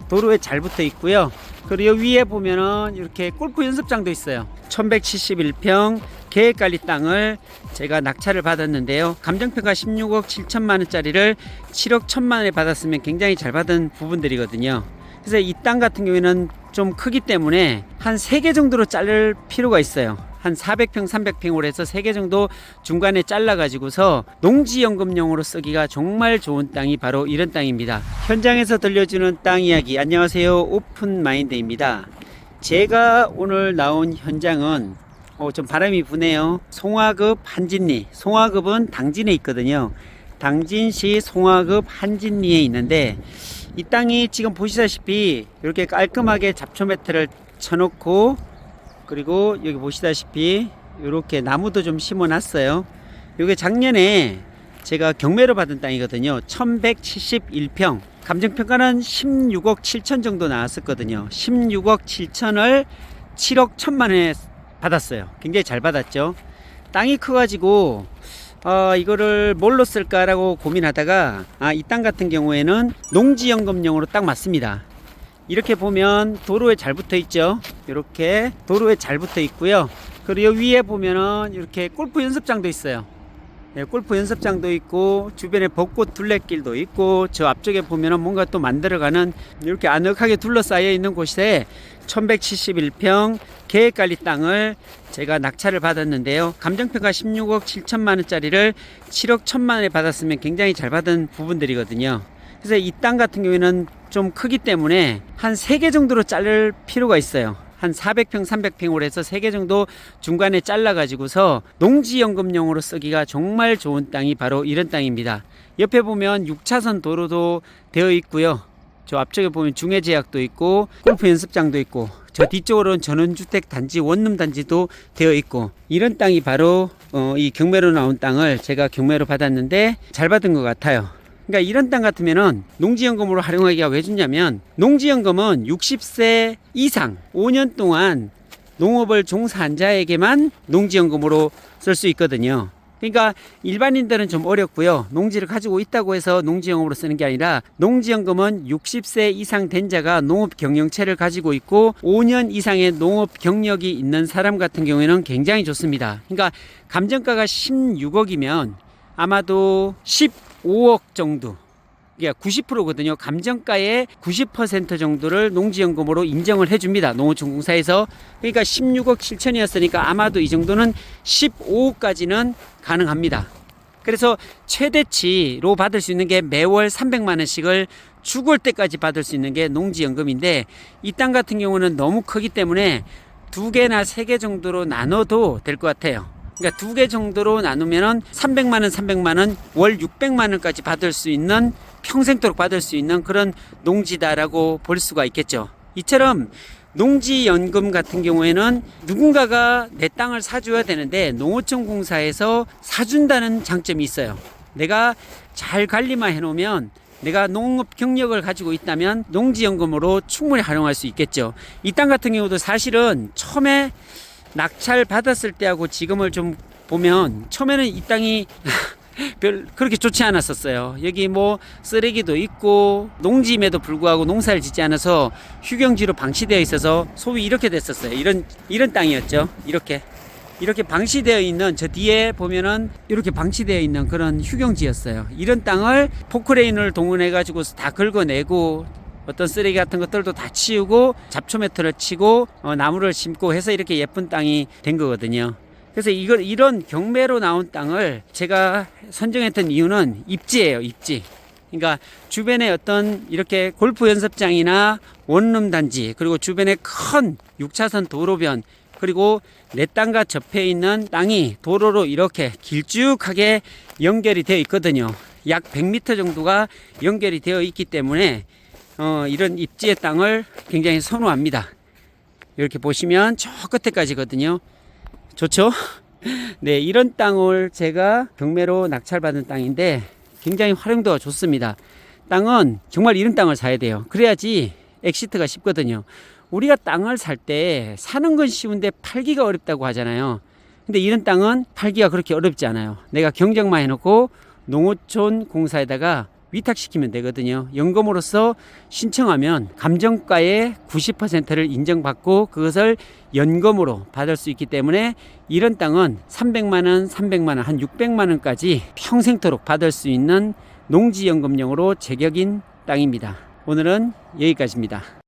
도로에 잘 붙어 있고요. 그리고 위에 보면은 이렇게 골프 연습장도 있어요. 1171평 계획관리 땅을 제가 낙찰을 받았는데요. 감정평가 16억 7천만 원짜리를 7억 1천만 원에 받았으면 굉장히 잘 받은 부분들이거든요. 그래서 이 땅 같은 경우에는 좀 크기 때문에 한 3개 정도로 자를 필요가 있어요. 한 400평 300평으로 해서 3개 정도 중간에 잘라 가지고서 농지연금용으로 쓰기가 정말 좋은 땅이 바로 이런 땅입니다. 현장에서 들려주는 땅 이야기. 안녕하세요, 오픈마인드입니다. 제가 오늘 나온 현장은 좀 바람이 부네요. 송화급 한진리. 송화급은 당진에 있거든요. 당진시 송화급 한진리에 있는데, 이 땅이 지금 보시다시피 이렇게 깔끔하게 잡초 매트를 쳐놓고, 그리고 여기 보시다시피 이렇게 나무도 좀 심어 놨어요. 이게 작년에 제가 경매로 받은 땅이거든요. 1171평. 감정평가는 16억 7천 정도 나왔었거든요. 16억 7천을 7억 1천만 원에 받았어요. 굉장히 잘 받았죠. 땅이 커가지고 이거를 뭘로 쓸까라고 고민하다가 이 땅 같은 경우에는 농지연금용으로 딱 맞습니다. 이렇게 보면 도로에 잘 붙어 있죠. 이렇게 도로에 잘 붙어 있고요. 그리고 위에 보면은 이렇게 골프 연습장도 있어요. 골프 연습장도 있고, 주변에 벚꽃 둘레길도 있고, 저 앞쪽에 보면은 뭔가 또 만들어가는, 이렇게 아늑하게 둘러싸여 있는 곳에 1171평 계획관리 땅을 제가 낙찰을 받았는데요. 감정평가 16억 7천만 원짜리를 7억 1천만 원에 받았으면 굉장히 잘 받은 부분들이거든요. 그래서 이 땅 같은 경우에는 좀 크기 때문에 한 3개 정도로 자를 필요가 있어요. 한 400평 300평으로 해서 3개 정도 중간에 잘라 가지고서 농지연금용으로 쓰기가 정말 좋은 땅이 바로 이런 땅입니다. 옆에 보면 6차선 도로도 되어 있고요. 저 앞쪽에 보면 중해제약도 있고, 골프 연습장도 있고, 저 뒤쪽으로는 전원주택 단지, 원룸 단지도 되어 있고, 이런 땅이 바로 이 경매로 나온 땅을 제가 경매로 받았는데 잘 받은 것 같아요. 그러니까 이런 땅 같으면은 농지연금으로 활용하기가 왜 좋냐면, 농지연금은 60세 이상 5년 동안 농업을 종사한 자에게만 농지연금으로 쓸 수 있거든요. 그러니까 일반인들은 좀 어렵고요. 농지를 가지고 있다고 해서 농지연금으로 쓰는 게 아니라, 농지연금은 60세 이상 된 자가 농업 경영체를 가지고 있고 5년 이상의 농업 경력이 있는 사람 같은 경우에는 굉장히 좋습니다. 그러니까 감정가가 16억이면 아마도 15억 정도, 그러니까 90%거든요. 감정가의 90% 정도를 농지연금으로 인정을 해줍니다. 농어촌공사에서. 그러니까 16억 7천이었으니까 아마도 이 정도는 15억까지는 가능합니다. 그래서 최대치로 받을 수 있는 게 매월 300만 원씩을 죽을 때까지 받을 수 있는 게 농지연금인데, 이 땅 같은 경우는 너무 크기 때문에 2개나 3개 정도로 나눠도 될 것 같아요. 그러니까 2개 정도로 나누면은 300만원 300만원 월 600만원까지 받을 수 있는, 평생토록 받을 수 있는 그런 농지다라고 볼 수가 있겠죠. 이처럼 농지연금 같은 경우에는 누군가가 내 땅을 사줘야 되는데 농어촌공사에서 사준다는 장점이 있어요. 내가 잘 관리만 해놓으면, 내가 농업 경력을 가지고 있다면 농지연금으로 충분히 활용할 수 있겠죠. 이 땅 같은 경우도 사실은 처음에 낙찰 받았을 때하고 지금을 좀 보면, 처음에는 이 땅이 별 그렇게 좋지 않았었어요. 여기 뭐 쓰레기도 있고 농지임에도 불구하고 농사를 짓지 않아서 휴경지로 방치되어 있어서 소위 이렇게 됐었어요. 이런 땅이었죠. 이렇게 방치되어 있는, 저 뒤에 보면은 이렇게 방치되어 있는 그런 휴경지였어요. 이런 땅을 포크레인을 동원해 가지고 다 긁어내고, 어떤 쓰레기 같은 것들도 다 치우고 잡초 매트를 치고 나무를 심고 해서 이렇게 예쁜 땅이 된 거거든요. 그래서 이런 경매로 나온 땅을 제가 선정했던 이유는 입지예요, 입지. 그러니까 주변에 어떤 이렇게 골프 연습장이나 원룸 단지, 그리고 주변에 큰 6차선 도로변, 그리고 내 땅과 접해 있는 땅이 도로로 이렇게 길쭉하게 연결이 되어 있거든요. 약 100m 정도가 연결이 되어 있기 때문에 이런 입지의 땅을 굉장히 선호합니다. 이렇게 보시면 저 끝에까지거든요. 좋죠? 네, 이런 땅을 제가 경매로 낙찰받은 땅인데 굉장히 활용도가 좋습니다. 땅은 정말 이런 땅을 사야 돼요. 그래야지 엑시트가 쉽거든요. 우리가 땅을 살 때 사는 건 쉬운데 팔기가 어렵다고 하잖아요. 근데 이런 땅은 팔기가 그렇게 어렵지 않아요. 내가 경정만 해놓고 농어촌 공사에다가 위탁시키면 되거든요. 연금으로서 신청하면 감정가의 90%를 인정받고 그것을 연금으로 받을 수 있기 때문에 이런 땅은 300만원, 300만원, 한 600만원까지 평생토록 받을 수 있는 농지연금용으로 제격인 땅입니다. 오늘은 여기까지입니다.